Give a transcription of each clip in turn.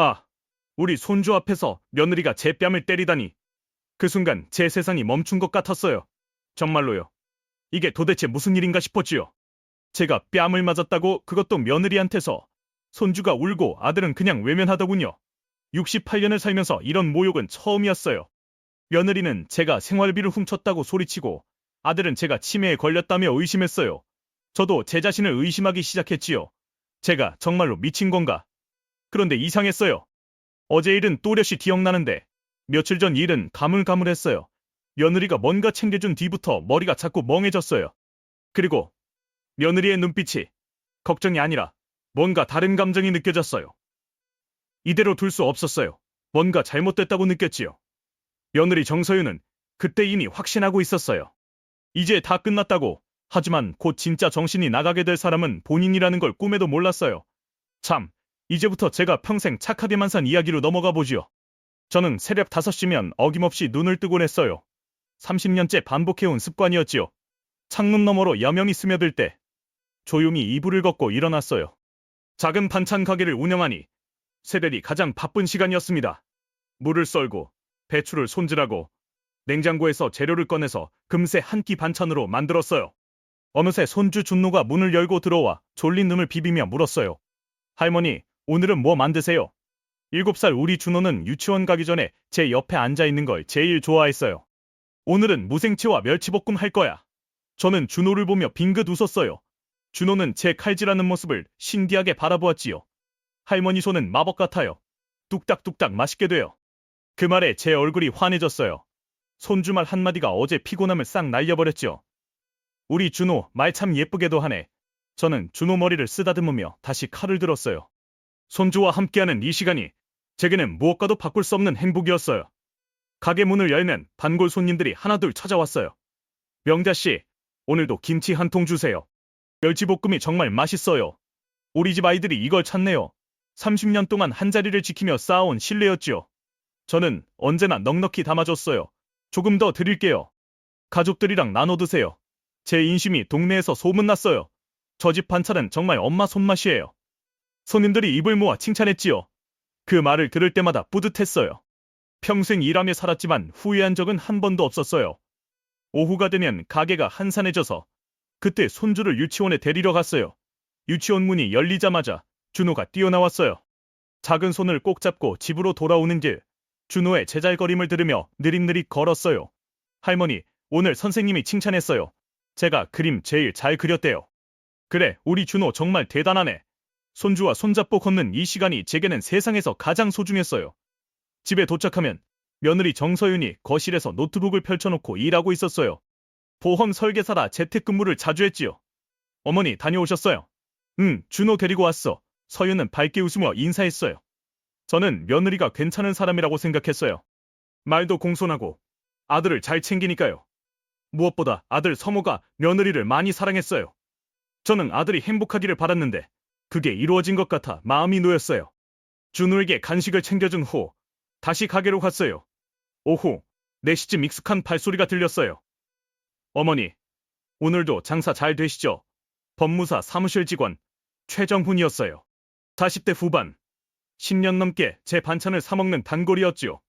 아, 우리 손주 앞에서 며느리가 제 뺨을 때리다니. 그 순간 제 세상이 멈춘 것 같았어요. 정말로요. 이게 도대체 무슨 일인가 싶었지요. 제가 뺨을 맞았다고 그것도 며느리한테서. 손주가 울고 아들은 그냥 외면하더군요. 68년을 살면서 이런 모욕은 처음이었어요. 며느리는 제가 생활비를 훔쳤다고 소리치고 아들은 제가 치매에 걸렸다며 의심했어요. 저도 제 자신을 의심하기 시작했지요. 제가 정말로 미친 건가? 그런데 이상했어요. 어제 일은 또렷이 기억나는데 며칠 전 일은 가물가물했어요. 며느리가 뭔가 챙겨준 뒤부터 머리가 자꾸 멍해졌어요. 그리고 며느리의 눈빛이 걱정이 아니라 뭔가 다른 감정이 느껴졌어요. 이대로 둘 수 없었어요. 뭔가 잘못됐다고 느꼈지요. 며느리 정서윤은 그때 이미 확신하고 있었어요. 이제 다 끝났다고. 하지만 곧 진짜 정신이 나가게 될 사람은 본인이라는 걸 꿈에도 몰랐어요. 참, 이제부터 제가 평생 착하게만 산 이야기로 넘어가 보지요. 저는 새벽 5시면 어김없이 눈을 뜨곤 했어요. 30년째 반복해온 습관이었지요. 창문 너머로 여명이 스며들 때 조용히 이불을 걷고 일어났어요. 작은 반찬 가게를 운영하니 새벽이 가장 바쁜 시간이었습니다. 물을 썰고 배추를 손질하고 냉장고에서 재료를 꺼내서 금세 한 끼 반찬으로 만들었어요. 어느새 손주 준노가 문을 열고 들어와 졸린 눈을 비비며 물었어요. 할머니, 오늘은 뭐 만드세요? 7살 우리 준호는 유치원 가기 전에 제 옆에 앉아 있는 걸 제일 좋아했어요. 오늘은 무생채와 멸치볶음 할 거야. 저는 준호를 보며 빙긋 웃었어요. 준호는 제 칼질하는 모습을 신기하게 바라보았지요. 할머니 손은 마법 같아요. 뚝딱뚝딱 맛있게 돼요. 그 말에 제 얼굴이 환해졌어요. 손주 말 한마디가 어제 피곤함을 싹 날려버렸죠. 우리 준호 말 참 예쁘게도 하네. 저는 준호 머리를 쓰다듬으며 다시 칼을 들었어요. 손주와 함께하는 이 시간이 제게는 무엇과도 바꿀 수 없는 행복이었어요. 가게 문을 열면 단골 손님들이 하나둘 찾아왔어요. 명자씨, 오늘도 김치 한 통 주세요. 멸치볶음이 정말 맛있어요. 우리 집 아이들이 이걸 찾네요. 30년 동안 한자리를 지키며 쌓아온 신뢰였지요. 저는 언제나 넉넉히 담아줬어요. 조금 더 드릴게요. 가족들이랑 나눠 드세요. 제 인심이 동네에서 소문났어요. 저 집 반찬은 정말 엄마 손맛이에요. 손님들이 입을 모아 칭찬했지요. 그 말을 들을 때마다 뿌듯했어요. 평생 일하며 살았지만 후회한 적은 한 번도 없었어요. 오후가 되면 가게가 한산해져서 그때 손주를 유치원에 데리러 갔어요. 유치원 문이 열리자마자 준호가 뛰어나왔어요. 작은 손을 꼭 잡고 집으로 돌아오는 길, 준호의 제잘거림을 들으며 느릿느릿 걸었어요. 할머니, 오늘 선생님이 칭찬했어요. 제가 그림 제일 잘 그렸대요. 그래, 우리 준호 정말 대단하네. 손주와 손잡고 걷는 이 시간이 제게는 세상에서 가장 소중했어요. 집에 도착하면 며느리 정서윤이 거실에서 노트북을 펼쳐놓고 일하고 있었어요. 보험 설계사라 재택근무를 자주 했지요. 어머니, 다녀오셨어요? 응, 준호 데리고 왔어. 서윤은 밝게 웃으며 인사했어요. 저는 며느리가 괜찮은 사람이라고 생각했어요. 말도 공손하고 아들을 잘 챙기니까요. 무엇보다 아들 서모가 며느리를 많이 사랑했어요. 저는 아들이 행복하기를 바랐는데 그게 이루어진 것 같아 마음이 놓였어요. 준호에게 간식을 챙겨준 후 다시 가게로 갔어요. 오후 4시쯤 익숙한 발소리가 들렸어요. 어머니, 오늘도 장사 잘 되시죠? 법무사 사무실 직원 최정훈이었어요. 40대 후반, 10년 넘게 제 반찬을 사먹는 단골이었지요.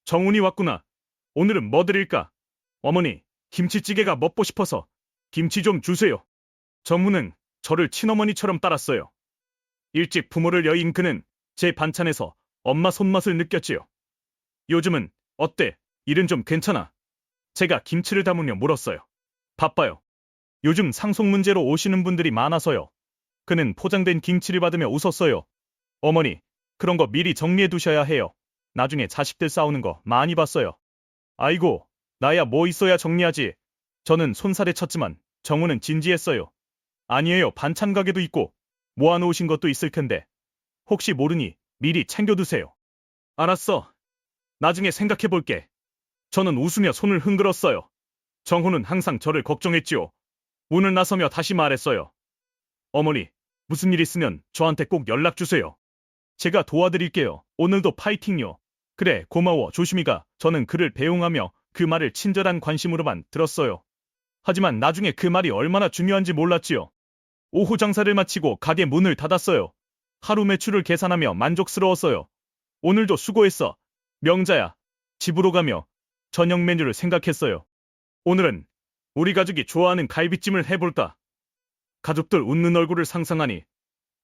정훈이 왔구나. 오늘은 뭐 드릴까? 어머니, 김치찌개가 먹고 싶어서 김치 좀 주세요. 정훈은 저를 친어머니처럼 따랐어요. 일찍 부모를 여인 그는 제 반찬에서 엄마 손맛을 느꼈지요. 요즘은 어때? 일은 좀 괜찮아? 제가 김치를 담으며 물었어요. 바빠요. 요즘 상속 문제로 오시는 분들이 많아서요. 그는 포장된 김치를 받으며 웃었어요. 어머니, 그런 거 미리 정리해 두셔야 해요. 나중에 자식들 싸우는 거 많이 봤어요. 아이고, 나야 뭐 있어야 정리하지. 저는 손살에 쳤지만 정우는 진지했어요. 아니에요, 반찬 가게도 있고 모아놓으신 것도 있을 텐데 혹시 모르니 미리 챙겨두세요. 알았어. 나중에 생각해볼게. 저는 웃으며 손을 흔들었어요. 정호는 항상 저를 걱정했지요. 문을 나서며 다시 말했어요. 어머니, 무슨 일 있으면 저한테 꼭 연락주세요. 제가 도와드릴게요. 오늘도 파이팅요. 그래, 고마워, 조심히 가. 저는 그를 배웅하며 그 말을 친절한 관심으로만 들었어요. 하지만 나중에 그 말이 얼마나 중요한지 몰랐지요. 오후 장사를 마치고 가게 문을 닫았어요. 하루 매출을 계산하며 만족스러웠어요. 오늘도 수고했어. 명자야. 집으로 가며 저녁 메뉴를 생각했어요. 오늘은 우리 가족이 좋아하는 갈비찜을 해볼까? 가족들 웃는 얼굴을 상상하니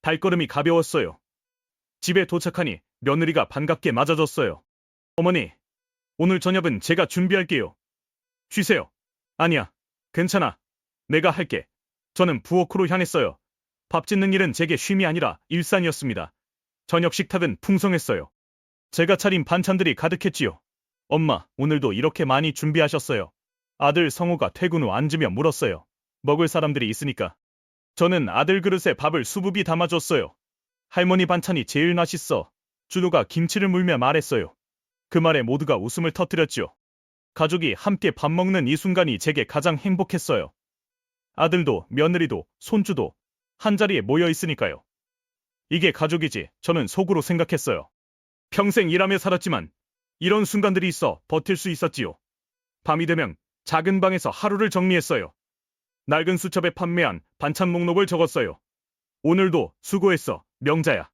발걸음이 가벼웠어요. 집에 도착하니 며느리가 반갑게 맞아줬어요. 어머니, 오늘 저녁은 제가 준비할게요. 쉬세요. 아니야, 괜찮아. 내가 할게. 저는 부엌으로 향했어요. 밥 짓는 일은 제게 쉼이 아니라 일상이었습니다. 저녁 식탁은 풍성했어요. 제가 차린 반찬들이 가득했지요. 엄마, 오늘도 이렇게 많이 준비하셨어요. 아들 성우가 퇴근 후 앉으며 물었어요. 먹을 사람들이 있으니까. 저는 아들 그릇에 밥을 수북이 담아줬어요. 할머니 반찬이 제일 맛있어. 준호가 김치를 물며 말했어요. 그 말에 모두가 웃음을 터뜨렸지요. 가족이 함께 밥 먹는 이 순간이 제게 가장 행복했어요. 아들도 며느리도 손주도 한자리에 모여 있으니까요. 이게 가족이지, 저는 속으로 생각했어요. 평생 일하며 살았지만 이런 순간들이 있어 버틸 수 있었지요. 밤이 되면 작은 방에서 하루를 정리했어요. 낡은 수첩에 판매한 반찬 목록을 적었어요. 오늘도 수고했어, 명자야.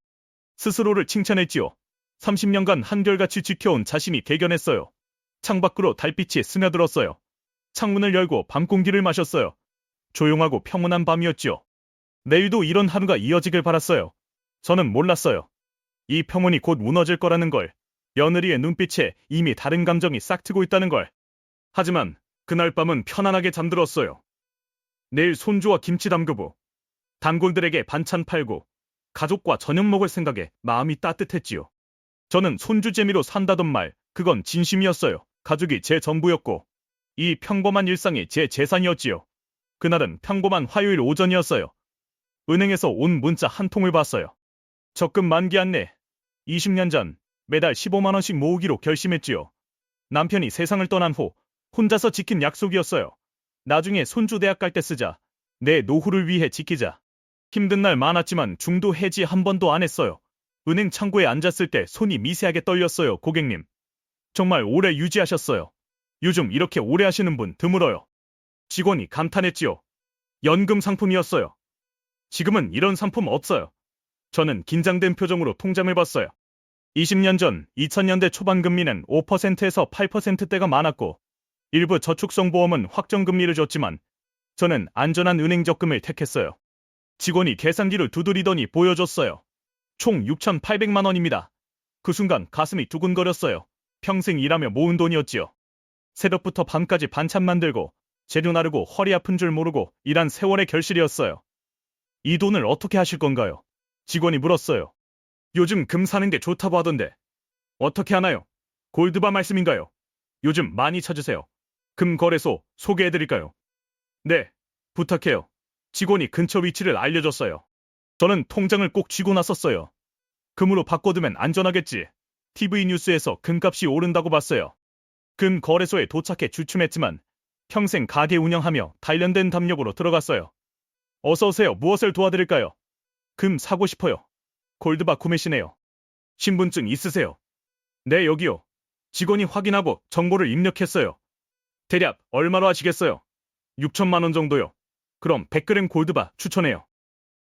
스스로를 칭찬했지요. 30년간 한결같이 지켜온 자신이 대견했어요. 창밖으로 달빛이 스며들었어요. 창문을 열고 밤 공기를 마셨어요. 조용하고 평온한 밤이었지요. 내일도 이런 하루가 이어지길 바랐어요. 저는 몰랐어요. 이 평온이 곧 무너질 거라는 걸. 며느리의 눈빛에 이미 다른 감정이 싹트고 있다는 걸. 하지만 그날 밤은 편안하게 잠들었어요. 내일 손주와 김치 담그고 단골들에게 반찬 팔고 가족과 저녁 먹을 생각에 마음이 따뜻했지요. 저는 손주 재미로 산다던 말, 그건 진심이었어요. 가족이 제 전부였고 이 평범한 일상이 제 재산이었지요. 그날은 평범한 화요일 오전이었어요. 은행에서 온 문자 한 통을 봤어요. 적금 만기 안내. 20년 전 매달 15만 원씩 모으기로 결심했지요. 남편이 세상을 떠난 후 혼자서 지킨 약속이었어요. 나중에 손주 대학 갈 때 쓰자. 내 노후를 위해 지키자. 힘든 날 많았지만 중도 해지 한 번도 안 했어요. 은행 창구에 앉았을 때 손이 미세하게 떨렸어요, 고객님. 정말 오래 유지하셨어요. 요즘 이렇게 오래 하시는 분 드물어요. 직원이 감탄했지요. 연금 상품이었어요. 지금은 이런 상품 없어요. 저는 긴장된 표정으로 통장을 봤어요. 20년 전 2000년대 초반 금리는 5%에서 8%대가 많았고 일부 저축성 보험은 확정금리를 줬지만 저는 안전한 은행 적금을 택했어요. 직원이 계산기를 두드리더니 보여줬어요. 총 6,800만 원입니다. 그 순간 가슴이 두근거렸어요. 평생 일하며 모은 돈이었지요. 새벽부터 밤까지 반찬 만들고 재료 나르고 허리 아픈 줄 모르고 일한 세월의 결실이었어요. 이 돈을 어떻게 하실 건가요? 직원이 물었어요. 요즘 금 사는 게 좋다고 하던데 어떻게 하나요? 골드바 말씀인가요? 요즘 많이 찾으세요. 금 거래소 소개해드릴까요? 네, 부탁해요. 직원이 근처 위치를 알려줬어요. 저는 통장을 꼭 쥐고 나섰어요. 금으로 바꿔두면 안전하겠지. TV 뉴스에서 금값이 오른다고 봤어요. 금 거래소에 도착해 주춤했지만 평생 가게 운영하며 단련된 담력으로 들어갔어요. 어서 오세요. 무엇을 도와드릴까요? 금 사고 싶어요. 골드바 구매시네요. 신분증 있으세요? 네, 여기요. 직원이 확인하고 정보를 입력했어요. 대략 얼마로 하시겠어요? 6천만 원 정도요. 그럼 100g 골드바 추천해요.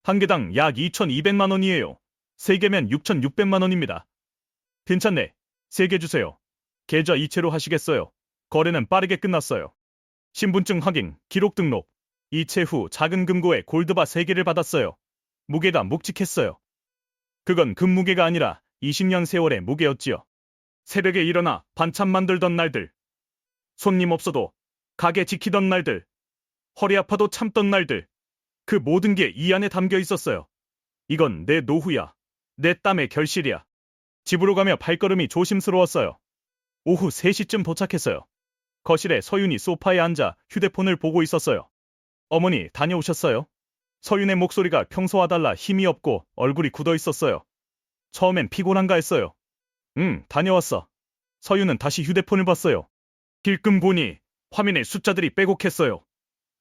한 개당 약 2,200만 원이에요. 3개면 6,600만 원입니다. 괜찮네. 3개 주세요. 계좌 이체로 하시겠어요? 거래는 빠르게 끝났어요. 신분증 확인, 기록 등록. 이체 후 작은 금고에 골드바 3개를 받았어요. 무게가 묵직했어요. 그건 금 무게가 아니라 20년 세월의 무게였지요. 새벽에 일어나 반찬 만들던 날들. 손님 없어도 가게 지키던 날들. 허리 아파도 참던 날들. 그 모든 게 이 안에 담겨 있었어요. 이건 내 노후야. 내 땀의 결실이야. 집으로 가며 발걸음이 조심스러웠어요. 오후 3시쯤 도착했어요. 거실에 서윤이 소파에 앉아 휴대폰을 보고 있었어요. 어머니, 다녀오셨어요? 서윤의 목소리가 평소와 달라 힘이 없고 얼굴이 굳어 있었어요. 처음엔 피곤한가 했어요. 다녀왔어. 서윤은 다시 휴대폰을 봤어요. 길끔 보니 화면에 숫자들이 빼곡했어요.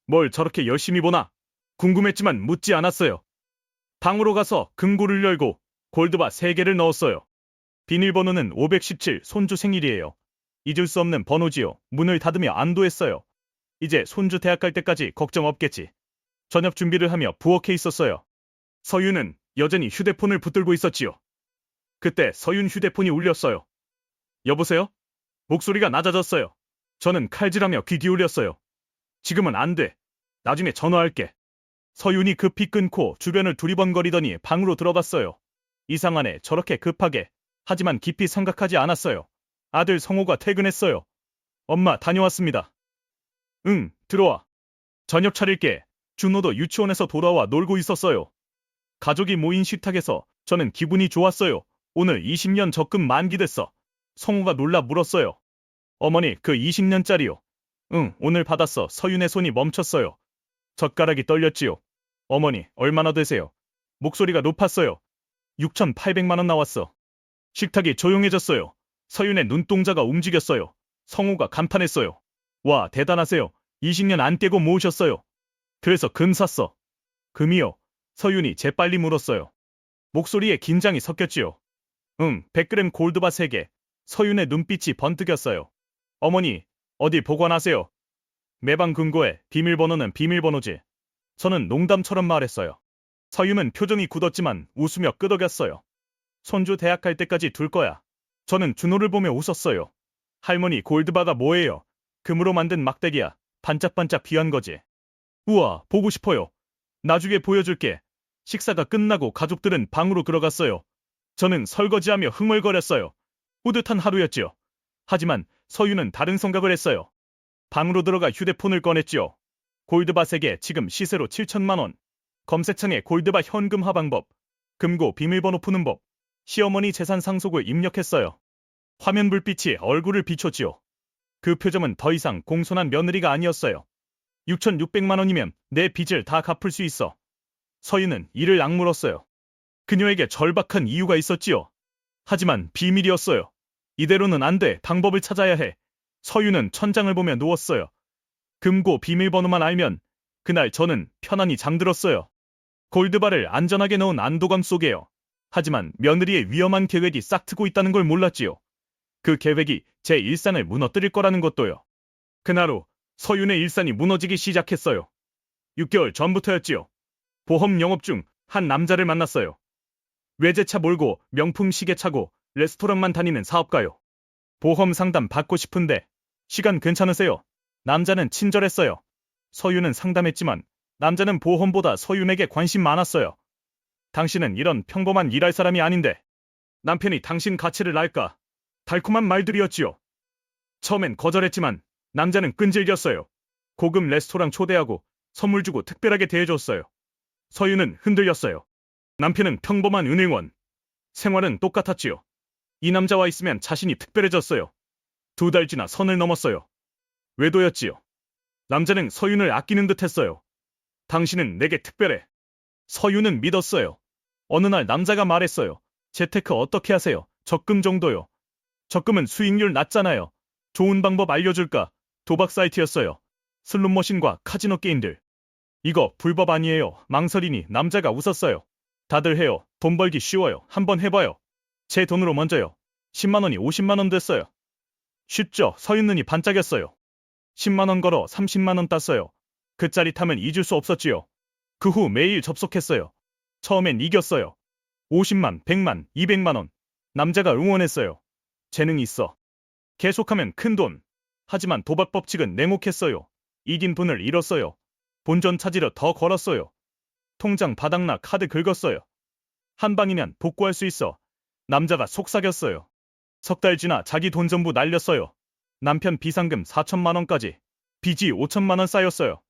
뭘 저렇게 열심히 보나? 궁금했지만 묻지 않았어요. 방으로 가서 금고를 열고 골드바 3개를 넣었어요. 비밀번호는 517, 손주 생일이에요. 잊을 수 없는 번호지요. 문을 닫으며 안도했어요. 이제 손주 대학 갈 때까지 걱정 없겠지. 저녁 준비를 하며 부엌에 있었어요. 서윤은 여전히 휴대폰을 붙들고 있었지요. 그때 서윤 휴대폰이 울렸어요. 여보세요? 목소리가 낮아졌어요. 저는 칼질하며 귀 기울였어요. 지금은 안 돼. 나중에 전화할게. 서윤이 급히 끊고 주변을 두리번거리더니 방으로 들어갔어요. 이상하네, 저렇게 급하게. 하지만 깊이 생각하지 않았어요. 아들 성호가 퇴근했어요. 엄마, 다녀왔습니다. 응, 들어와. 저녁 차릴게. 준호도 유치원에서 돌아와 놀고 있었어요. 가족이 모인 식탁에서 저는 기분이 좋았어요. 오늘 20년 적금 만기됐어. 성호가 놀라 물었어요. 어머니, 그 20년짜리요. 응, 오늘 받았어. 서윤의 손이 멈췄어요. 젓가락이 떨렸지요. 어머니, 얼마나 되세요? 목소리가 높았어요. 6,800만 원 나왔어. 식탁이 조용해졌어요. 서윤의 눈동자가 움직였어요. 성호가 감탄했어요. 와, 대단하세요. 20년 안 떼고 모으셨어요. 그래서 금 샀어. 금이요? 서윤이 재빨리 물었어요. 목소리에 긴장이 섞였지요. 응, 100g 골드바 3개. 서윤의 눈빛이 번뜩였어요. 어머니, 어디 보관하세요? 매방 금고에 비밀번호는 비밀번호지. 저는 농담처럼 말했어요. 서윤은 표정이 굳었지만 웃으며 끄덕였어요. 손주 대학 갈 때까지 둘 거야. 저는 준호를 보며 웃었어요. 할머니, 골드바가 뭐예요? 금으로 만든 막대기야. 반짝반짝 귀한 거지. 우와, 보고 싶어요. 나중에 보여줄게. 식사가 끝나고 가족들은 방으로 들어갔어요. 저는 설거지하며 흥얼거렸어요. 뿌듯한 하루였지요. 하지만 서윤은 다른 생각을 했어요. 방으로 들어가 휴대폰을 꺼냈지요. 골드바 3개, 지금 시세로 7천만 원. 검색창에 골드바 현금 하방법, 금고 비밀번호 푸는 법, 시어머니 재산 상속을 입력했어요. 화면 불빛이 얼굴을 비췄지요. 그 표정은 더 이상 공손한 며느리가 아니었어요. 6,600만 원이면 내 빚을 다 갚을 수 있어. 서윤은 이를 악물었어요. 그녀에게 절박한 이유가 있었지요. 하지만 비밀이었어요. 이대로는 안 돼. 방법을 찾아야 해. 서윤은 천장을 보며 누웠어요. 금고 비밀번호만 알면 그날 저는 편안히 잠들었어요. 골드바를 안전하게 넣은 안도감 속에요. 하지만 며느리의 위험한 계획이 싹트고 있다는 걸 몰랐지요. 그 계획이 제 일상을 무너뜨릴 거라는 것도요. 그날 후 서윤의 일상이 무너지기 시작했어요. 6개월 전부터였지요. 보험 영업 중 한 남자를 만났어요. 외제차 몰고 명품 시계 차고 레스토랑만 다니는 사업가요. 보험 상담 받고 싶은데 시간 괜찮으세요? 남자는 친절했어요. 서윤은 상담했지만 남자는 보험보다 서윤에게 관심 많았어요. 당신은 이런 평범한 일할 사람이 아닌데 남편이 당신 가치를 알까? 달콤한 말들이었지요. 처음엔 거절했지만 남자는 끈질겼어요. 고급 레스토랑 초대하고 선물 주고 특별하게 대해줬어요. 서윤은 흔들렸어요. 남편은 평범한 은행원. 생활은 똑같았지요. 이 남자와 있으면 자신이 특별해졌어요. 2달 지나 선을 넘었어요. 외도였지요. 남자는 서윤을 아끼는 듯 했어요. 당신은 내게 특별해. 서윤은 믿었어요. 어느 날 남자가 말했어요. 재테크 어떻게 하세요? 적금 정도요. 적금은 수익률 낮잖아요. 좋은 방법 알려줄까? 도박 사이트였어요. 슬롯머신과 카지노 게임들. 이거 불법 아니에요. 망설이니 남자가 웃었어요. 다들 해요. 돈 벌기 쉬워요. 한번 해봐요. 제 돈으로 먼저요. 10만 원이 50만 원 됐어요. 쉽죠? 서윤 눈이 반짝였어요. 10만 원 걸어 30만 원 땄어요. 그 짜릿함은 잊을 수 없었지요. 그 후 매일 접속했어요. 처음엔 이겼어요. 50만, 100만, 200만 원. 남자가 응원했어요. 재능이 있어. 계속하면 큰 돈. 하지만 도박 법칙은 냉혹했어요. 이긴 돈을 잃었어요. 본전 찾으려 더 걸었어요. 통장 바닥나 카드 긁었어요. 한 방이면 복구할 수 있어. 남자가 속삭였어요. 3달 지나 자기 돈 전부 날렸어요. 남편 비상금 4천만 원까지. 빚이 5천만 원 쌓였어요.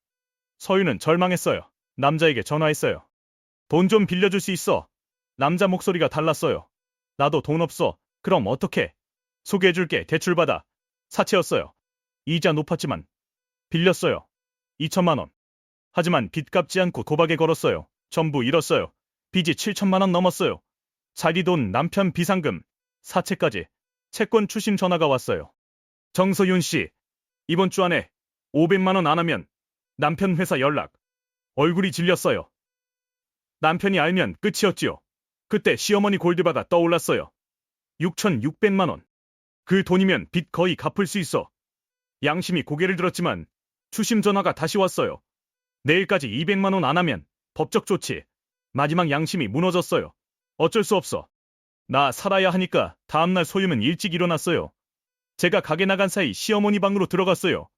서윤은 절망했어요. 남자에게 전화했어요. 돈 좀 빌려줄 수 있어. 남자 목소리가 달랐어요. 나도 돈 없어. 그럼 어떡해? 소개해줄게. 대출받아. 사채였어요. 이자 높았지만 빌렸어요. 2천만 원. 하지만 빚 갚지 않고 도박에 걸었어요. 전부 잃었어요. 빚이 7천만 원 넘었어요. 자기 돈, 남편 비상금, 사채까지. 채권 추심 전화가 왔어요. 정서윤 씨, 이번 주 안에 500만 원 안 하면 남편 회사 연락. 얼굴이 질렸어요. 남편이 알면 끝이었지요. 그때 시어머니 골드바가 떠올랐어요. 6,600만 원. 그 돈이면 빚 거의 갚을 수 있어. 양심이 고개를 들었지만 추심 전화가 다시 왔어요. 내일까지 200만 원 안 하면 법적 조치. 마지막 양심이 무너졌어요. 어쩔 수 없어. 나 살아야 하니까 다음날 소유는 일찍 일어났어요. 제가 가게 나간 사이 시어머니 방으로 들어갔어요.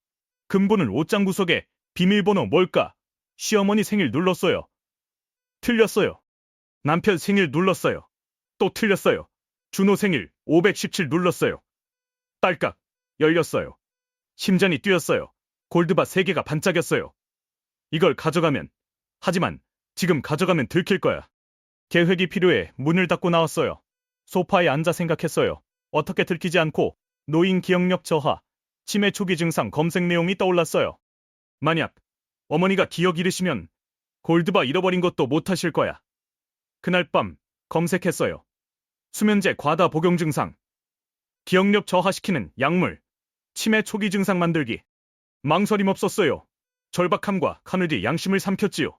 금보는 옷장 구석에 비밀번호 뭘까? 시어머니 생일 눌렀어요. 틀렸어요. 남편 생일 눌렀어요. 또 틀렸어요. 준호 생일 517 눌렀어요. 딸깍 열렸어요. 심장이 뛰었어요. 골드바 3개가 반짝였어요. 이걸 가져가면, 하지만 지금 가져가면 들킬 거야. 계획이 필요해 문을 닫고 나왔어요. 소파에 앉아 생각했어요. 어떻게 들키지 않고 노인 기억력 저하, 치매 초기 증상 검색 내용이 떠올랐어요. 만약 어머니가 기억 잃으시면 골드바 잃어버린 것도 못하실 거야. 그날 밤 검색했어요. 수면제 과다 복용 증상, 기억력 저하시키는 약물, 치매 초기 증상 만들기. 망설임 없었어요. 절박함과 가느디 양심을 삼켰지요.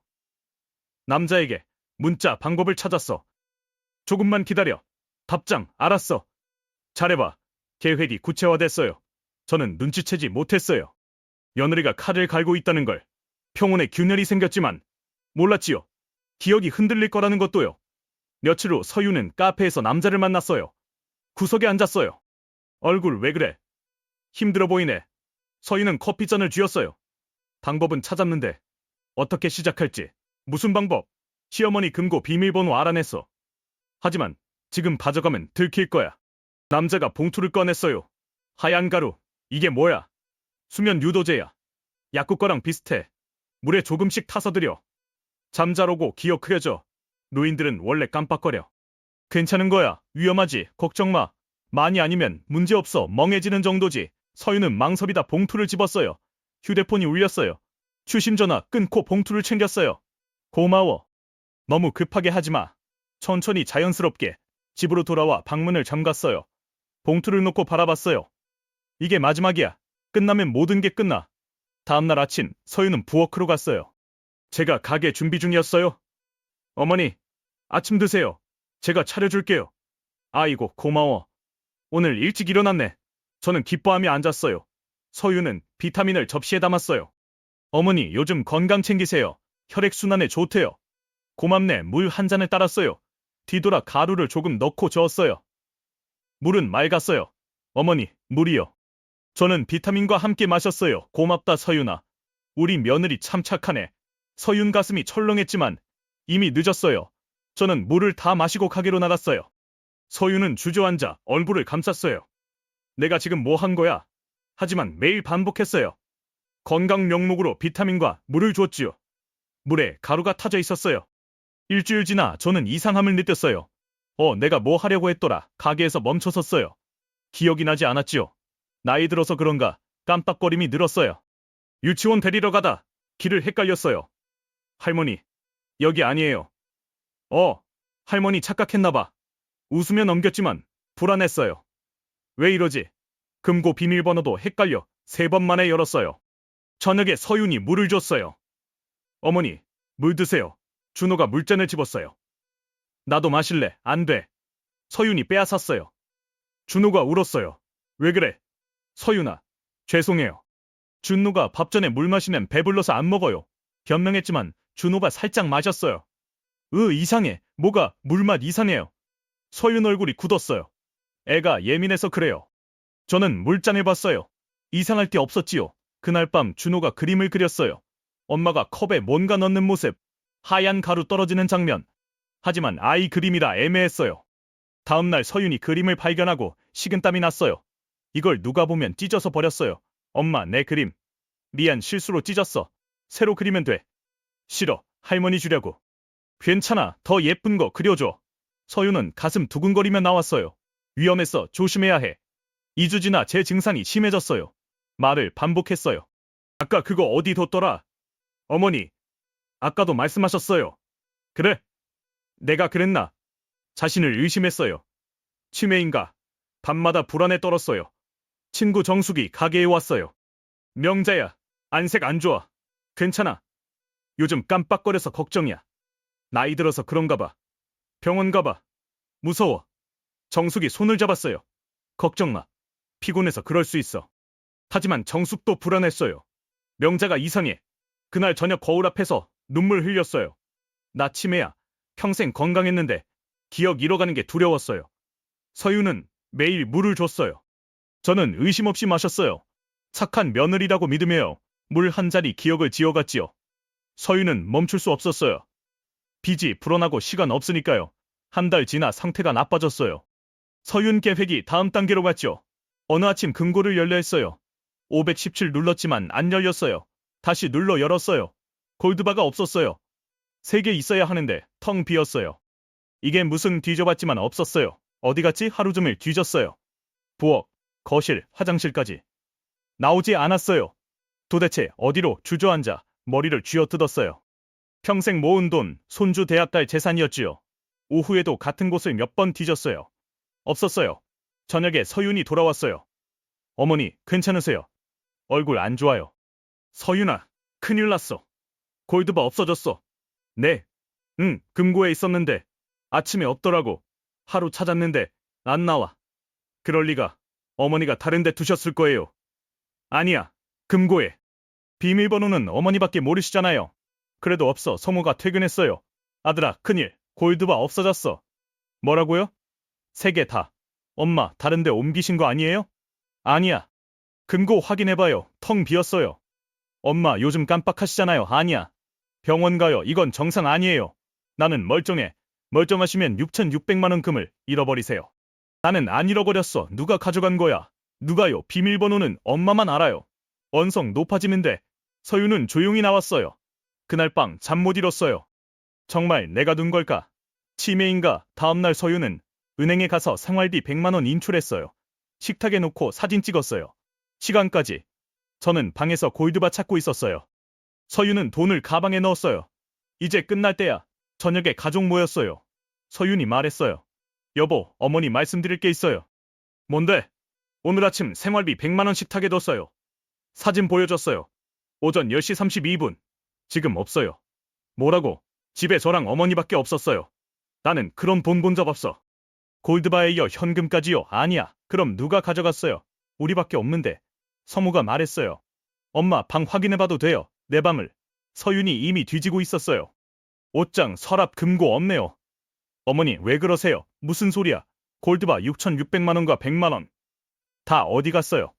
남자에게 문자 방법을 찾았어. 조금만 기다려. 답장 알았어. 잘해봐. 계획이 구체화됐어요. 저는 눈치채지 못했어요. 며느리가 칼을 갈고 있다는 걸. 평온에 균열이 생겼지만 몰랐지요. 기억이 흔들릴 거라는 것도요. 며칠 후 서유는 카페에서 남자를 만났어요. 구석에 앉았어요. 얼굴 왜 그래? 힘들어 보이네. 서유는 커피잔을 쥐었어요. 방법은 찾았는데 어떻게 시작할지. 무슨 방법? 시어머니 금고 비밀번호 알아냈어. 하지만 지금 가져가면 들킬 거야. 남자가 봉투를 꺼냈어요. 하얀 가루. 이게 뭐야? 수면 유도제야. 약국 거랑 비슷해. 물에 조금씩 타서 들여. 잠자로고 기억 흐려져. 노인들은 원래 깜빡거려. 괜찮은 거야. 위험하지. 걱정 마. 많이 아니면 문제없어. 멍해지는 정도지. 서유는 망설이다 봉투를 집었어요. 휴대폰이 울렸어요. 추심 전화 끊고 봉투를 챙겼어요. 고마워. 너무 급하게 하지 마. 천천히 자연스럽게. 집으로 돌아와 방문을 잠갔어요. 봉투를 놓고 바라봤어요. 이게 마지막이야. 끝나면 모든 게 끝나. 다음날 아침 서유는 부엌으로 갔어요. 제가 가게 준비 중이었어요. 어머니, 아침 드세요. 제가 차려줄게요. 아이고 고마워. 오늘 일찍 일어났네. 저는 기뻐하며 앉았어요. 서유는 비타민을 접시에 담았어요. 어머니 요즘 건강 챙기세요. 혈액순환에 좋대요. 고맙네. 물 한 잔을 따랐어요. 뒤돌아 가루를 조금 넣고 저었어요. 물은 맑았어요. 어머니, 물이요. 저는 비타민과 함께 마셨어요. 고맙다 서윤아. 우리 며느리 참 착하네. 서윤 가슴이 철렁했지만 이미 늦었어요. 저는 물을 다 마시고 가게로 나갔어요. 서윤은 주저앉아 얼굴을 감쌌어요. 내가 지금 뭐 한 거야? 하지만 매일 반복했어요. 건강 명목으로 비타민과 물을 줬지요. 물에 가루가 타져 있었어요. 일주일 지나 저는 이상함을 느꼈어요. 내가 뭐 하려고 했더라. 가게에서 멈춰섰어요. 기억이 나지 않았지요. 나이 들어서 그런가 깜빡거림이 늘었어요. 유치원 데리러 가다 길을 헷갈렸어요. 할머니, 여기 아니에요. 할머니 착각했나봐. 웃으며 넘겼지만 불안했어요. 왜 이러지? 금고 비밀번호도 헷갈려 3번 만에 열었어요. 저녁에 서윤이 물을 줬어요. 어머니, 물 드세요. 준호가 물잔을 집었어요. 나도 마실래. 안 돼. 서윤이 빼앗았어요. 준호가 울었어요. 왜 그래? 서윤아, 죄송해요. 준호가 밥 전에 물 마시면 배불러서 안 먹어요. 변명했지만 준호가 살짝 마셨어요. 이상해. 뭐가 물맛 이상해요. 서윤 얼굴이 굳었어요. 애가 예민해서 그래요. 저는 물잔을 봤어요. 이상할 게 없었지요. 그날 밤 준호가 그림을 그렸어요. 엄마가 컵에 뭔가 넣는 모습, 하얀 가루 떨어지는 장면. 하지만 아이 그림이라 애매했어요. 다음날 서윤이 그림을 발견하고 식은땀이 났어요. 이걸 누가 보면 찢어서 버렸어요. 엄마, 내 그림. 미안, 실수로 찢었어. 새로 그리면 돼. 싫어, 할머니 주려고. 괜찮아, 더 예쁜 거 그려줘. 서윤은 가슴 두근거리며 나왔어요. 위험했어, 조심해야 해. 2주 지나 제 증상이 심해졌어요. 말을 반복했어요. 아까 그거 어디 뒀더라? 어머니, 아까도 말씀하셨어요. 그래? 내가 그랬나? 자신을 의심했어요. 치매인가? 밤마다 불안에 떨었어요. 친구 정숙이 가게에 왔어요. 명자야, 안색 안 좋아. 괜찮아. 요즘 깜빡거려서 걱정이야. 나이 들어서 그런가 봐. 병원 가봐. 무서워. 정숙이 손을 잡았어요. 걱정 마. 피곤해서 그럴 수 있어. 하지만 정숙도 불안했어요. 명자가 이상해. 그날 저녁 거울 앞에서 눈물 흘렸어요. 나 치매야. 평생 건강했는데 기억 잃어가는 게 두려웠어요. 서윤은 매일 물을 줬어요. 저는 의심 없이 마셨어요. 착한 며느리라고 믿으며 물 한 잔이 기억을 지어갔지요. 서윤은 멈출 수 없었어요. 빚이 불어나고 시간 없으니까요. 한 달 지나 상태가 나빠졌어요. 서윤 계획이 다음 단계로 갔죠. 어느 아침 금고를 열려 했어요. 517 눌렀지만 안 열렸어요. 다시 눌러 열었어요. 골드바가 없었어요. 3개 있어야 하는데 텅 비었어요. 이게 무슨 뒤져봤지만 없었어요. 어디 갔지? 하루 종일 뒤졌어요. 부엌, 거실, 화장실까지. 나오지 않았어요. 도대체 어디로 주저앉아 머리를 쥐어뜯었어요. 평생 모은 돈, 손주 대학 갈 재산이었지요. 오후에도 같은 곳을 몇 번 뒤졌어요. 없었어요. 저녁에 서윤이 돌아왔어요. 어머니, 괜찮으세요? 얼굴 안 좋아요. 서윤아, 큰일 났어. 골드바 없어졌어. 네. 응, 금고에 있었는데 아침에 없더라고. 하루 찾았는데 안 나와. 그럴 리가. 어머니가 다른 데 두셨을 거예요. 아니야. 금고에. 비밀번호는 어머니밖에 모르시잖아요. 그래도 없어. 성우가 퇴근했어요. 아들아, 큰일. 골드바 없어졌어. 뭐라고요? 3개 다. 엄마, 다른 데 옮기신 거 아니에요? 아니야. 금고 확인해봐요. 텅 비었어요. 엄마, 요즘 깜빡하시잖아요. 아니야. 병원 가요. 이건 정상 아니에요. 나는 멀쩡해. 멀쩡하시면 6,600만 원 금을 잃어버리세요. 나는 안 잃어버렸어. 누가 가져간 거야? 누가요? 비밀번호는 엄마만 알아요. 언성 높아지는데 서윤은 조용히 나왔어요. 그날 밤 잠 못 잃었어요. 정말 내가 둔 걸까? 치매인가? 다음날 서윤은 은행에 가서 생활비 100만 원 인출했어요. 식탁에 놓고 사진 찍었어요. 시간까지. 저는 방에서 골드바 찾고 있었어요. 서윤은 돈을 가방에 넣었어요. 이제 끝날 때야. 저녁에 가족 모였어요. 서윤이 말했어요. 여보, 어머니 말씀드릴 게 있어요. 뭔데? 오늘 아침 생활비 100만 원 식탁에 뒀어요. 사진 보여줬어요. 오전 10시 32분. 지금 없어요. 뭐라고? 집에 저랑 어머니밖에 없었어요. 나는 그런 돈 본 적 없어. 골드바에 이어 현금까지요? 아니야. 그럼 누가 가져갔어요? 우리밖에 없는데. 성우가 말했어요. 엄마, 방 확인해봐도 돼요. 내 방을. 서윤이 이미 뒤지고 있었어요. 옷장, 서랍, 금고 없네요. 어머니, 왜 그러세요? 무슨 소리야? 골드바 6,600만 원과 100만 원. 다 어디 갔어요?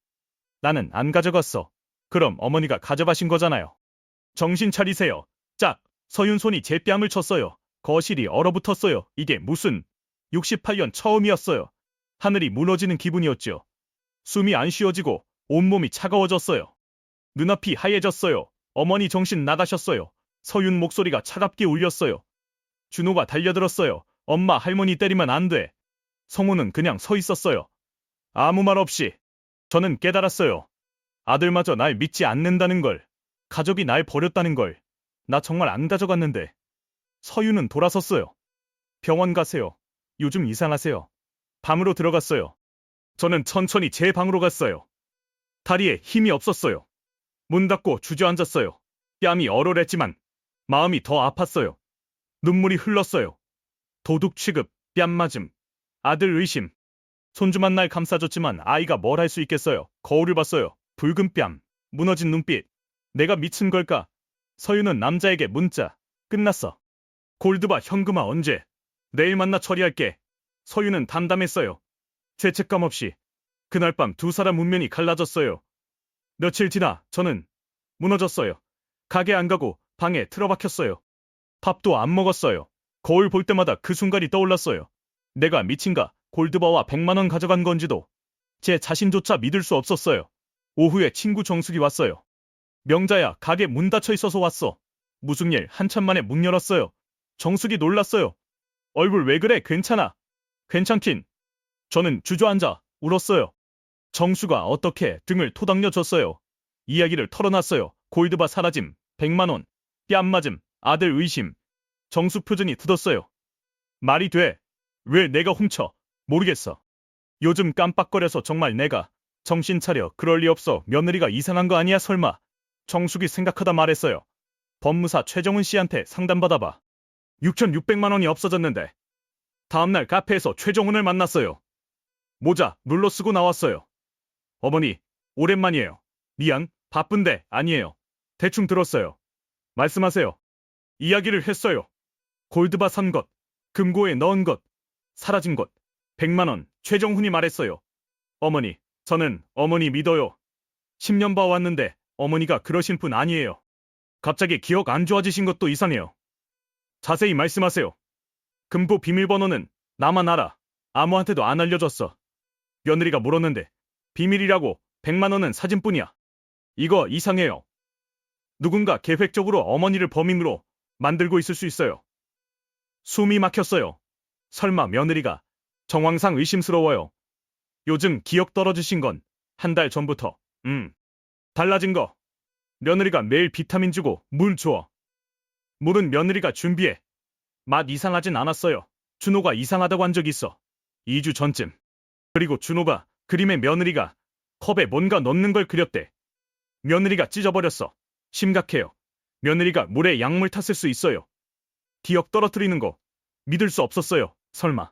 나는 안 가져갔어. 그럼 어머니가 가져가신 거잖아요. 정신 차리세요. 짝! 서윤 손이 제 뺨을 쳤어요. 거실이 얼어붙었어요. 이게 무슨 68년 처음이었어요. 하늘이 무너지는 기분이었죠. 숨이 안 쉬어지고 온몸이 차가워졌어요. 눈앞이 하얘졌어요. 어머니 정신 나가셨어요. 서윤 목소리가 차갑게 울렸어요. 준호가 달려들었어요. 엄마, 할머니 때리면 안 돼. 성우는 그냥 서 있었어요. 아무 말 없이. 저는 깨달았어요. 아들마저 날 믿지 않는다는 걸. 가족이 날 버렸다는 걸. 나 정말 안 가져갔는데. 서윤은 돌아섰어요. 병원 가세요. 요즘 이상하세요. 방으로 들어갔어요. 저는 천천히 제 방으로 갔어요. 다리에 힘이 없었어요. 문 닫고 주저앉았어요. 뺨이 얼얼했지만 마음이 더 아팠어요. 눈물이 흘렀어요. 도둑 취급, 뺨 맞음, 아들 의심. 손주만 날 감싸줬지만 아이가 뭘 할 수 있겠어요. 거울을 봤어요. 붉은 뺨, 무너진 눈빛. 내가 미친 걸까? 서윤은 남자에게 문자. 끝났어. 골드바 현금화 언제? 내일 만나 처리할게. 서윤은 담담했어요. 죄책감 없이. 그날 밤 두 사람 운명이 갈라졌어요. 며칠 지나 저는 무너졌어요. 가게 안 가고 방에 틀어박혔어요. 밥도 안 먹었어요. 거울 볼 때마다 그 순간이 떠올랐어요. 내가 미친가? 골드바와 100만 원 가져간 건지도 제 자신조차 믿을 수 없었어요. 오후에 친구 정숙이 왔어요. 명자야, 가게 문 닫혀 있어서 왔어. 무슨 일? 한참 만에 문 열었어요. 정숙이 놀랐어요. 얼굴 왜 그래? 괜찮아. 괜찮긴. 저는 주저앉아 울었어요. 정수가 어떻게 등을 토닥여줬어요. 이야기를 털어놨어요. 골드바 사라짐, 100만 원, 뺨 맞음, 아들 의심. 정수 표정이 굳었어요. 말이 돼. 왜 내가 훔쳐? 모르겠어. 요즘 깜빡거려서 정말 내가. 정신 차려. 그럴 리 없어. 며느리가 이상한 거 아니야 설마. 정숙이 생각하다 말했어요. 법무사 최정훈 씨한테 상담받아봐. 6,600만 원이 없어졌는데. 다음날 카페에서 최정훈을 만났어요. 모자 눌러 쓰고 나왔어요. 어머니, 오랜만이에요. 미안, 바쁜데. 아니에요. 대충 들었어요. 말씀하세요. 이야기를 했어요. 골드바 산 것, 금고에 넣은 것, 사라진 것, 100만 원, 최정훈이 말했어요. 어머니, 저는 어머니 믿어요. 10년 봐왔는데 어머니가 그러신 분 아니에요. 갑자기 기억 안 좋아지신 것도 이상해요. 자세히 말씀하세요. 금고 비밀번호는 나만 알아. 아무한테도 안 알려줬어. 며느리가 물었는데 비밀이라고 100만 원은 사진뿐이야. 이거 이상해요. 누군가 계획적으로 어머니를 범인으로 만들고 있을 수 있어요. 숨이 막혔어요. 설마 며느리가 정황상 의심스러워요. 요즘 기억 떨어지신 건 한 달 전부터. 달라진 거. 며느리가 매일 비타민 주고 물 줘. 물은 며느리가 준비해. 맛 이상하진 않았어요. 준호가 이상하다고 한 적 있어. 2주 전쯤. 그리고 준호가 그림에 며느리가 컵에 뭔가 넣는 걸 그렸대. 며느리가 찢어버렸어. 심각해요. 며느리가 물에 약물 탔을 수 있어요. 기억 떨어뜨리는 거 믿을 수 없었어요. 설마.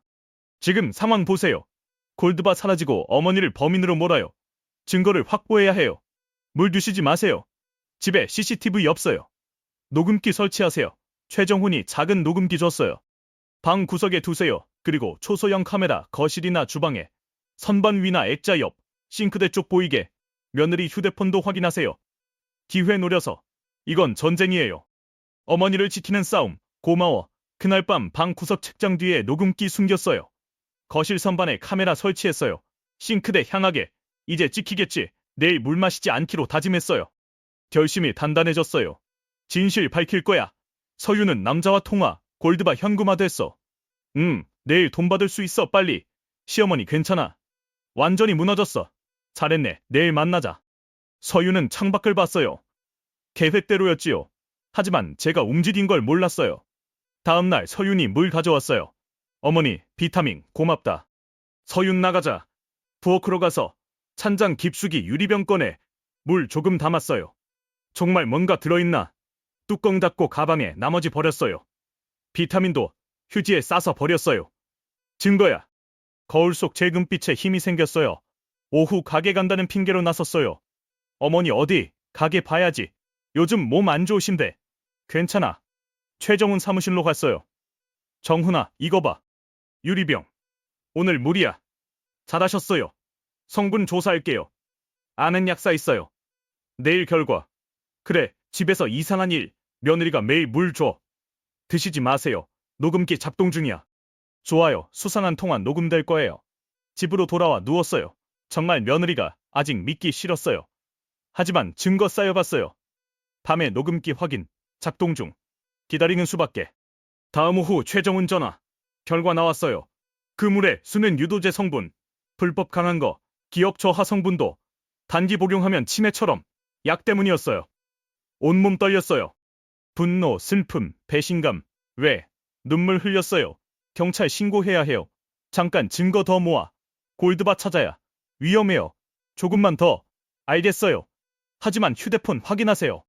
지금 상황 보세요. 골드바 사라지고 어머니를 범인으로 몰아요. 증거를 확보해야 해요. 물 드시지 마세요. 집에 CCTV 없어요. 녹음기 설치하세요. 최정훈이 작은 녹음기 줬어요. 방 구석에 두세요. 그리고 초소형 카메라 거실이나 주방에, 선반 위나 액자 옆, 싱크대 쪽 보이게. 며느리 휴대폰도 확인하세요. 기회 노려서. 이건 전쟁이에요. 어머니를 지키는 싸움. 고마워. 그날 밤 방 구석 책장 뒤에 녹음기 숨겼어요. 거실 선반에 카메라 설치했어요. 싱크대 향하게. 이제 찍히겠지. 내일 물 마시지 않기로 다짐했어요. 결심이 단단해졌어요. 진실 밝힐 거야. 서유는 남자와 통화. 골드바 현금화 됐어. 내일 돈 받을 수 있어 빨리. 시어머니 괜찮아. 완전히 무너졌어. 잘했네. 내일 만나자. 서유는 창밖을 봤어요. 계획대로였지요. 하지만 제가 움직인 걸 몰랐어요. 다음날 서윤이 물 가져왔어요. 어머니, 비타민 고맙다. 서윤 나가자. 부엌으로 가서 찬장 깊숙이 유리병 꺼내 물 조금 담았어요. 정말 뭔가 들어있나? 뚜껑 닫고 가방에 나머지 버렸어요. 비타민도 휴지에 싸서 버렸어요. 증거야. 거울 속 재금빛에 힘이 생겼어요. 오후 가게 간다는 핑계로 나섰어요. 어머니 어디? 가게 봐야지. 요즘 몸 안 좋으신데. 괜찮아. 최정훈 사무실로 갔어요. 정훈아, 이거 봐. 유리병. 오늘 물이야. 잘하셨어요. 성분 조사할게요. 아는 약사 있어요. 내일 결과. 그래, 집에서 이상한 일. 며느리가 매일 물 줘. 드시지 마세요. 녹음기 작동 중이야. 좋아요. 수상한 통화 녹음될 거예요. 집으로 돌아와 누웠어요. 정말 며느리가 아직 믿기 싫었어요. 하지만 증거 쌓여봤어요. 밤에 녹음기 확인. 작동 중. 기다리는 수밖에. 다음 오후 최정훈 전화. 결과 나왔어요. 그 물에 수는 유도제 성분. 불법 강한 거. 기억 저하 성분도. 단기 복용하면 치매처럼. 약 때문이었어요. 온몸 떨렸어요. 분노, 슬픔, 배신감. 왜? 눈물 흘렸어요. 경찰 신고해야 해요. 잠깐 증거 더 모아. 골드바 찾아야. 위험해요. 조금만 더. 알겠어요. 하지만 휴대폰 확인하세요.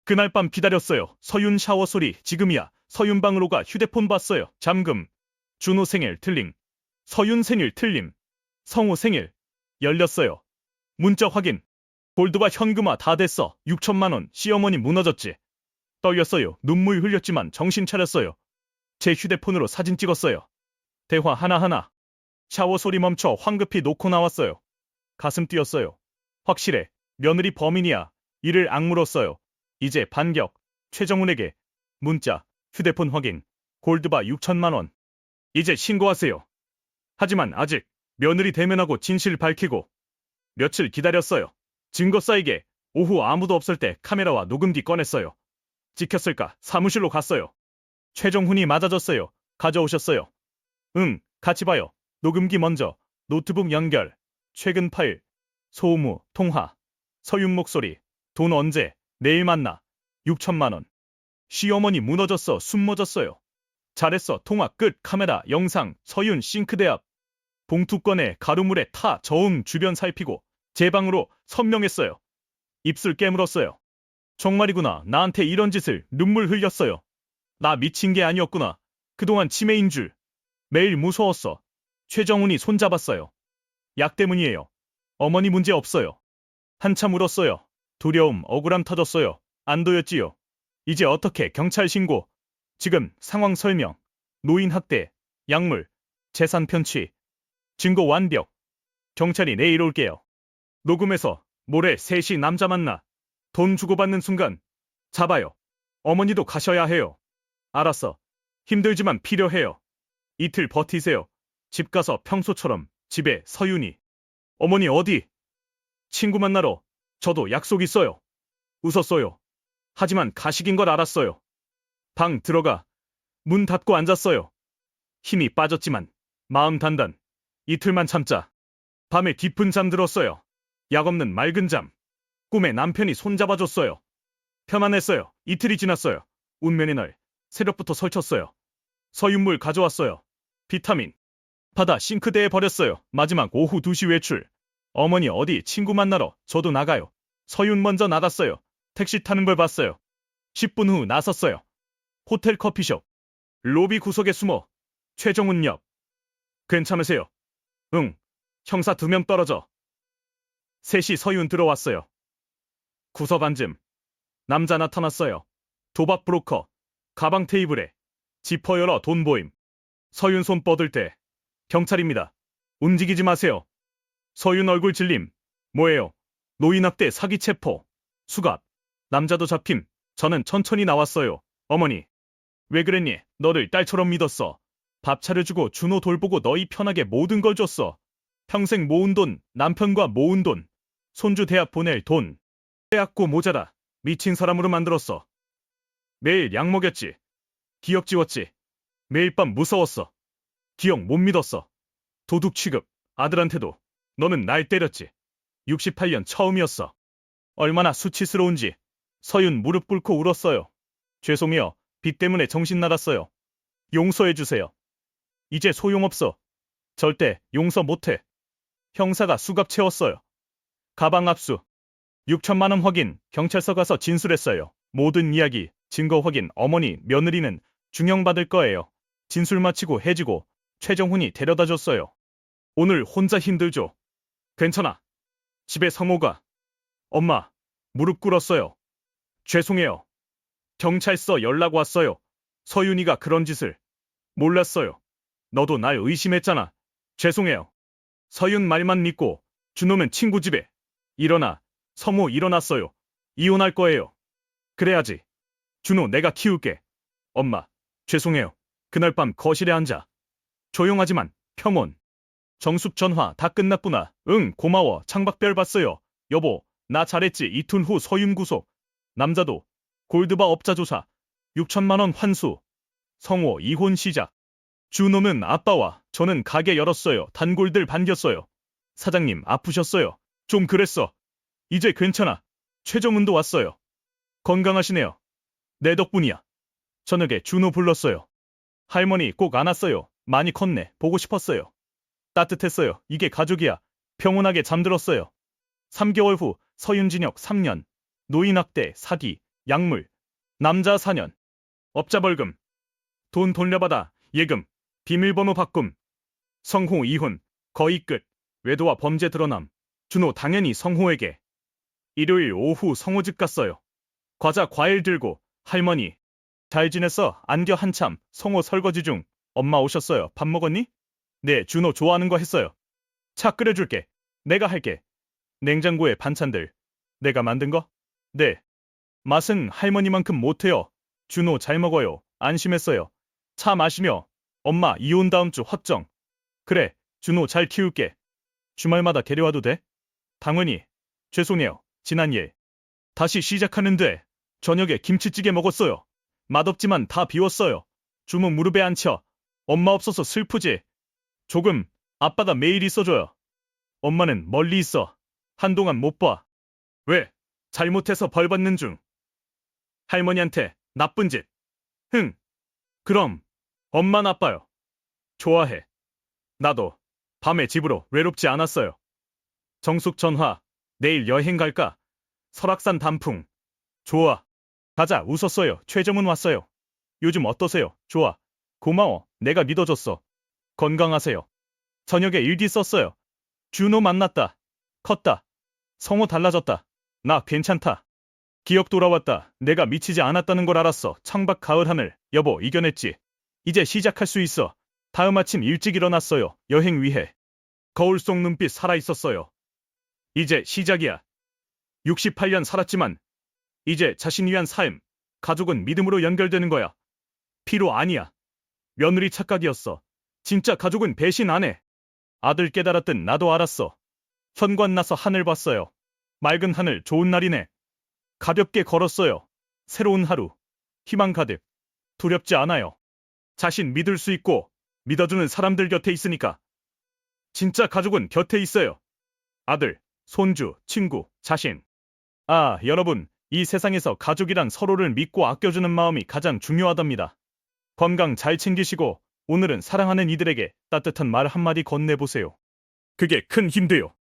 그날 밤 기다렸어요. 서윤 샤워 소리. 지금이야. 서윤 방으로 가 휴대폰 봤어요. 잠금. 준호 생일 틀림. 서윤 생일 틀림. 성우 생일. 열렸어요. 문자 확인. 골드바 현금화 다 됐어. 6천만 원. 시어머니 무너졌지. 떨렸어요. 눈물 흘렸지만 정신 차렸어요. 제 휴대폰으로 사진 찍었어요. 대화 하나하나. 샤워 소리 멈춰 황급히 놓고 나왔어요. 가슴 뛰었어요. 확실해. 며느리 범인이야. 이를 악물었어요. 이제 반격. 최정훈에게. 문자. 휴대폰 확인. 골드바 6천만 원. 이제 신고하세요. 하지만 아직 며느리 대면하고 진실 밝히고. 며칠 기다렸어요. 증거 쌓이게. 오후 아무도 없을 때 카메라와 녹음기 꺼냈어요. 찍혔을까? 사무실로 갔어요. 최정훈이 맞아줬어요. 가져오셨어요. 응, 같이 봐요. 녹음기 먼저. 노트북 연결. 최근 파일. 소음우, 통화. 서윤 목소리. 돈 언제? 내일 만나. 6천만 원. 시어머니 무너졌어. 숨 멎었어요. 잘했어. 통화 끝. 카메라, 영상. 서윤 싱크대 앞. 봉투 꺼내 가루물에 타. 저음 주변 살피고. 제 방으로 선명했어요. 입술 깨물었어요. 정말이구나. 나한테 이런 짓을. 눈물 흘렸어요. 나 미친 게 아니었구나. 그동안 치매인 줄. 매일 무서웠어. 최정훈이 손잡았어요. 약 때문이에요. 어머니 문제 없어요. 한참 울었어요. 두려움, 억울함 터졌어요. 안도였지요. 이제 어떻게 경찰 신고. 지금 상황 설명. 노인 학대, 약물, 재산 편취. 증거 완벽. 경찰이 내일 올게요. 녹음해서 모레 3시 남자 만나. 돈 주고받는 순간 잡아요. 어머니도 가셔야 해요. 알았어. 힘들지만 필요해요. 이틀 버티세요. 집 가서 평소처럼 집에 서윤이. 어머니 어디? 친구 만나러. 저도 약속 있어요. 웃었어요. 하지만 가식인 걸 알았어요. 방 들어가. 문 닫고 앉았어요. 힘이 빠졌지만 마음 단단. 이틀만 참자. 밤에 깊은 잠 들었어요. 약 없는 맑은 잠. 꿈에 남편이 손잡아줬어요. 편안했어요. 이틀이 지났어요. 운명의 날. 새벽부터 설쳤어요. 서윤물 가져왔어요. 비타민. 받아 싱크대에 버렸어요. 마지막 오후 2시 외출. 어머니 어디 친구 만나러. 저도 나가요. 서윤 먼저 나갔어요. 택시 타는 걸 봤어요. 10분 후 나섰어요. 호텔 커피숍. 로비 구석에 숨어. 최정훈 역. 괜찮으세요? 응. 형사 2명 떨어져. 3시 서윤 들어왔어요. 구석 앉음. 남자 나타났어요. 도박 브로커. 가방 테이블에. 지퍼 열어 돈 보임. 서윤 손 뻗을 때. 경찰입니다. 움직이지 마세요. 서윤 얼굴 질림. 뭐예요? 노인학대 사기 체포. 수갑. 남자도 잡힘. 저는 천천히 나왔어요. 어머니. 왜 그랬니? 너를 딸처럼 믿었어. 밥 차려주고 준호 돌보고 너희 편하게 모든 걸 줬어. 평생 모은 돈, 남편과 모은 돈. 손주 대학 보낼 돈. 빼앗고 모자라. 미친 사람으로 만들었어. 매일 약 먹였지. 기억 지웠지. 매일 밤 무서웠어. 기억 못 믿었어. 도둑 취급. 아들한테도. 너는 날 때렸지. 68년 처음이었어. 얼마나 수치스러운지. 서윤 무릎 꿇고 울었어요. 죄송해요. 빚 때문에 정신 나갔어요. 용서해주세요. 이제 소용없어. 절대 용서 못해. 형사가 수갑 채웠어요. 가방 압수. 6천만 원 확인. 경찰서 가서 진술했어요. 모든 이야기, 증거 확인. 어머니, 며느리는 중형받을 거예요. 진술 마치고 해지고 최정훈이 데려다줬어요. 오늘 혼자 힘들죠? 괜찮아. 집에 성호가. 엄마, 무릎 꿇었어요. 죄송해요. 경찰서 연락 왔어요. 서윤이가 그런 짓을. 몰랐어요. 너도 날 의심했잖아. 죄송해요. 서윤 말만 믿고 준호는 친구 집에. 일어나. 성호 일어났어요. 이혼할 거예요. 그래야지. 준호 내가 키울게. 엄마, 죄송해요. 그날 밤 거실에 앉아. 조용하지만 평온. 정숙 전화 다 끝났구나. 응, 고마워. 창밖별 봤어요. 여보, 나 잘했지. 이틀 후 서윤 구속. 남자도. 골드바 업자 조사. 6천만 원 환수. 성호 이혼 시작. 준호는 아빠와 저는 가게 열었어요. 단골들 반겼어요. 사장님 아프셨어요. 좀 그랬어. 이제 괜찮아. 최정훈도 왔어요. 건강하시네요. 내 덕분이야. 저녁에 준호 불렀어요. 할머니 꼭 안았어요. 많이 컸네. 보고 싶었어요. 따뜻했어요. 이게 가족이야. 평온하게 잠들었어요. 3개월 후 서윤진역 3년. 노인학대, 사기, 약물. 남자 4년. 업자 벌금. 돈 돌려받아. 예금. 비밀번호 바꿈. 성호 이혼. 거의 끝. 외도와 범죄 드러남. 준호 당연히 성호에게. 일요일 오후 성호 집 갔어요. 과자 과일 들고. 할머니. 잘 지냈어? 안겨 한참. 성호 설거지 중. 엄마 오셨어요. 밥 먹었니? 네, 준호 좋아하는 거 했어요. 차 끓여줄게. 내가 할게. 냉장고에 반찬들. 내가 만든 거? 네. 맛은 할머니만큼 못해요. 준호 잘 먹어요. 안심했어요. 차 마시며. 엄마 이혼 다음 주 확정. 그래, 준호 잘 키울게. 주말마다 데려와도 돼? 당연히. 죄송해요. 지난 일. 다시 시작하는데. 저녁에 김치찌개 먹었어요. 맛없지만 다 비웠어요. 주모 무릎에 앉혀. 엄마 없어서 슬프지? 조금. 아빠가 매일 있어줘요. 엄마는 멀리 있어. 한동안 못 봐. 왜? 잘못해서 벌 받는 중. 할머니한테 나쁜 짓. 흥. 그럼 엄마 나빠요. 좋아해. 나도 밤에 집으로 외롭지 않았어요. 정숙 전화. 내일 여행 갈까? 설악산 단풍. 좋아. 가자. 웃었어요. 최정훈 왔어요. 요즘 어떠세요? 좋아. 고마워. 내가 믿어줬어. 건강하세요. 저녁에 일기 썼어요. 준호 만났다. 컸다. 성호 달라졌다. 나 괜찮다. 기억 돌아왔다. 내가 미치지 않았다는 걸 알았어. 창밖 가을 하늘. 여보, 이겨냈지. 이제 시작할 수 있어. 다음 아침 일찍 일어났어요. 여행 위해. 거울 속 눈빛 살아있었어요. 이제 시작이야. 68년 살았지만 이제 자신 위한 삶, 가족은 믿음으로 연결되는 거야. 피로 아니야. 며느리 착각이었어. 진짜 가족은 배신 안 해. 아들 깨달았듯 나도 알았어. 현관 나서 하늘 봤어요. 맑은 하늘, 좋은 날이네. 가볍게 걸었어요. 새로운 하루, 희망 가득. 두렵지 않아요. 자신 믿을 수 있고 믿어주는 사람들 곁에 있으니까. 진짜 가족은 곁에 있어요. 아들, 손주, 친구, 자신. 아, 여러분, 이 세상에서 가족이란 서로를 믿고 아껴주는 마음이 가장 중요하답니다. 건강 잘 챙기시고 오늘은 사랑하는 이들에게 따뜻한 말 한마디 건네보세요. 그게 큰 힘 돼요.